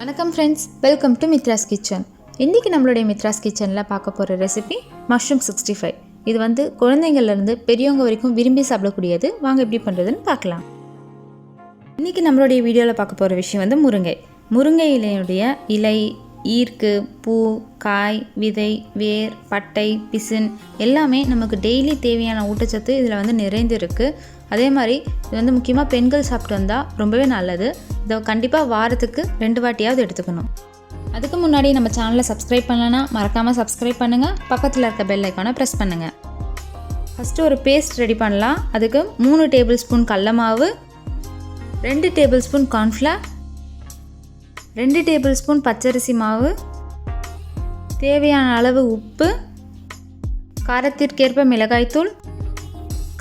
வணக்கம் friends, welcome to Mithras kitchen. இன்றைக்கி நம்மளுடைய மித்ராஸ் கிச்சனில் பார்க்க போகிற ரெசிபி மஷ்ரூம் 65. இது வந்து குழந்தைங்கள்லேருந்து பெரியவங்க வரைக்கும் விரும்பி சாப்பிடக்கூடியது. வாங்க எப்படி பண்ணுறதுன்னு பார்க்கலாம். இன்றைக்கி நம்மளுடைய வீடியோவில் பார்க்க போகிற விஷயம் வந்து முருங்கை இலையுடைய இலை, ஈர்க்கு, பூ, காய், விதை, வேர், பட்டை, பிசின் எல்லாமே நமக்கு டெய்லி தேவையான ஊட்டச்சத்து இதில் வந்து நிறைந்து இருக்குது. அதே மாதிரி இது வந்து முக்கியமாக பெண்கள் சாப்பிட்டு வந்தால் ரொம்பவே நல்லது. இதை கண்டிப்பாக வாரத்துக்கு 2 வாட்டியாவது எடுத்துக்கணும். அதுக்கு முன்னாடி நம்ம சேனலை சப்ஸ்கிரைப் பண்ணலன்னா மறக்காமல் சப்ஸ்கிரைப் பண்ணுங்கள். பக்கத்தில் இருக்க பெல் ஐக்கானை ப்ரெஸ் பண்ணுங்கள். ஃபஸ்ட்டு ஒரு பேஸ்ட் ரெடி பண்ணலாம். அதுக்கு 3 டேபிள் ஸ்பூன் கடல மாவு, 2 table spoon cornflour, 2 table spoon பச்சரிசி மாவு, தேவையான அளவு உப்பு, காரத்திற்கேற்ப மிளகாய்த்தூள்,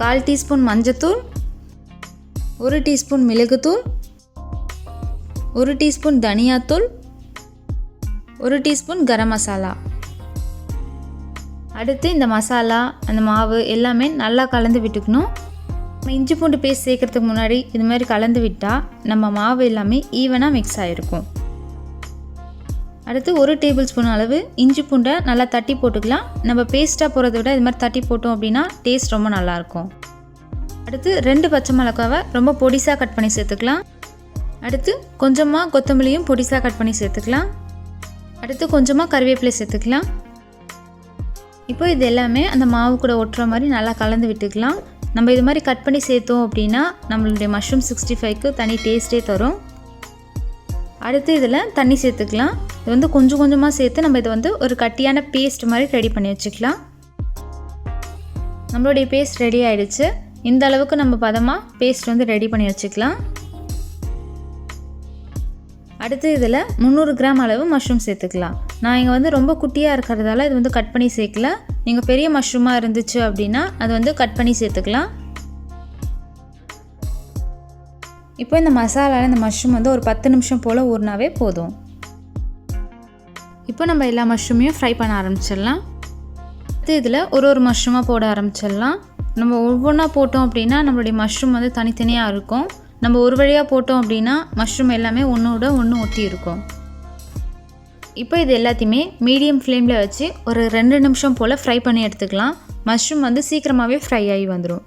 1/4 டீஸ்பூன் மஞ்சத்தூள், 1 டீஸ்பூன் மிளகுத்தூள், 1 டீஸ்பூன் தனியாத்தூள், 1 டீஸ்பூன் கரம் மசாலா. அடுத்து இந்த மசாலா, அந்த மாவு எல்லாமே நல்லா கலந்து விட்டுக்கணும். நம்ம இஞ்சி பூண்டு பேஸ்ட் சேர்க்கறதுக்கு முன்னாடி இது மாதிரி கலந்து விட்டால் நம்ம மாவு எல்லாமே ஈவனாக மிக்ஸ் ஆகிருக்கும். அடுத்து 1 டேபிள் ஸ்பூன் அளவு இஞ்சி பூண்டை நல்லா தட்டி போட்டுக்கலாம். நம்ம பேஸ்ட்டாக போகிறத விட இது மாதிரி தட்டி போட்டோம் அப்படின்னா டேஸ்ட் ரொம்ப நல்லாயிருக்கும். அடுத்து 2 பச்சை மிளகாவை ரொம்ப பொடிசாக கட் பண்ணி சேர்த்துக்கலாம். அடுத்து கொஞ்சமாக கொத்தமல்லியும் பொடிசாக கட் பண்ணி சேர்த்துக்கலாம். அடுத்து கொஞ்சமாக கறிவேப்பிலை சேர்த்துக்கலாம். இப்போ இது எல்லாமே அந்த மாவு கூட ஒட்டுற மாதிரி நல்லா கலந்து விட்டுக்கலாம். நம்ம இது மாதிரி கட் பண்ணி சேர்த்தோம் அப்படின்னா நம்மளுடைய மஷ்ரூம் 65க்கு தனி டேஸ்ட்டே தரும். அடுத்து இதில் தண்ணி சேர்த்துக்கலாம். இது வந்து கொஞ்சம் கொஞ்சமாக சேர்த்து நம்ம இதை வந்து ஒரு கட்டியான பேஸ்ட் மாதிரி ரெடி பண்ணி வச்சுக்கலாம். நம்மளுடைய பேஸ்ட் ரெடி ஆகிடுச்சு. இந்த அளவுக்கு நம்ம பதமாக பேஸ்ட் வந்து ரெடி பண்ணி வச்சுக்கலாம். அடுத்து இதில் 300 கிராம் அளவு மஷ்ரூம் சேர்த்துக்கலாம். நான் இங்கே வந்து ரொம்ப குட்டியாக இருக்கிறதால இது வந்து கட் பண்ணி சேர்க்கல. நீங்கள் பெரிய மஷ்ரூமாக இருந்துச்சு அப்படின்னா அது வந்து கட் பண்ணி சேர்த்துக்கலாம். இப்போ இந்த மசாலாவில் இந்த மஷ்ரூம் வந்து ஒரு 10 நிமிஷம் போல் ஊறினாவே போதும். இப்போ நம்ம எல்லா மஷ்ரூமையும் ஃப்ரை பண்ண ஆரம்பிச்சிடலாம். அடுத்து இதில் ஒரு மஷ்ரூமாக போட ஆரம்பிச்சிடலாம். நம்ம ஒவ்வொன்றா போட்டோம் அப்படின்னா நம்மளுடைய மஷ்ரூம் வந்து தனித்தனியாக இருக்கும். நம்ம ஒரு வழியாக போட்டோம் அப்படின்னா மஷ்ரூம் எல்லாமே ஒன்றோட ஒன்று ஒட்டி இருக்கும். இப்போ இது எல்லாத்தையுமே மீடியம் ஃப்ளேமில் வச்சு ஒரு 2 நிமிஷம் போல் ஃப்ரை பண்ணி எடுத்துக்கலாம். மஷ்ரூம் வந்து சீக்கிரமாகவே ஃப்ரை ஆகி வந்துடும்.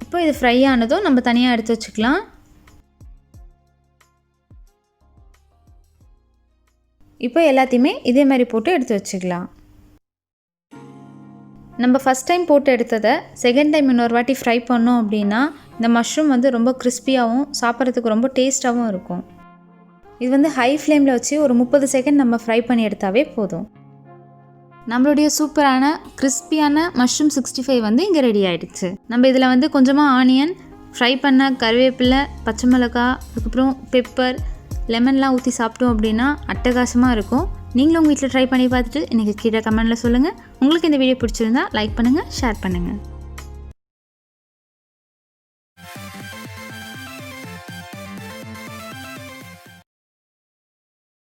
இப்போ இது ஃப்ரை ஆனதும் நம்ம தனியாக எடுத்து வச்சுக்கலாம். இப்போ எல்லாத்தையுமே இதே மாதிரி போட்டு எடுத்து வச்சுக்கலாம். நம்ம ஃபஸ்ட் டைம் போட்டு எடுத்ததை செகண்ட் டைம் இன்னொரு வாட்டி ஃப்ரை பண்ணோம் அப்படின்னா இந்த மஷ்ரூம் வந்து ரொம்ப கிறிஸ்பியாகவும் சாப்பிட்றதுக்கு ரொம்ப டேஸ்ட்டாகவும் இருக்கும். இது வந்து ஹை ஃப்ளேமில் வச்சு ஒரு 30 செகண்ட் நம்ம ஃப்ரை பண்ணி எடுத்தாவே போதும். நம்மளுடைய சூப்பரான கிறிஸ்பியான மஷ்ரூம் 65 வந்து இங்கே ரெடி ஆகிடுச்சு. நம்ம இதில் வந்து கொஞ்சமாக ஆனியன், ஃப்ரை பண்ண கருவேப்பிலை, பச்சை மிளகாய், அதுக்கப்புறம் பெப்பர், லெமன்லாம் ஊற்றி சாப்பிட்டோம் அப்படின்னா அட்டகாசமாக இருக்கும். நீங்களும் உங்கள் வீட்டில் ட்ரை பண்ணி பார்த்துட்டு எனக்கு கீழே கமெண்ட்டில் சொல்லுங்கள். உங்களுக்கு இந்த வீடியோ பிடிச்சிருந்தா லைக் பண்ணுங்கள், ஷேர் பண்ணுங்கள்.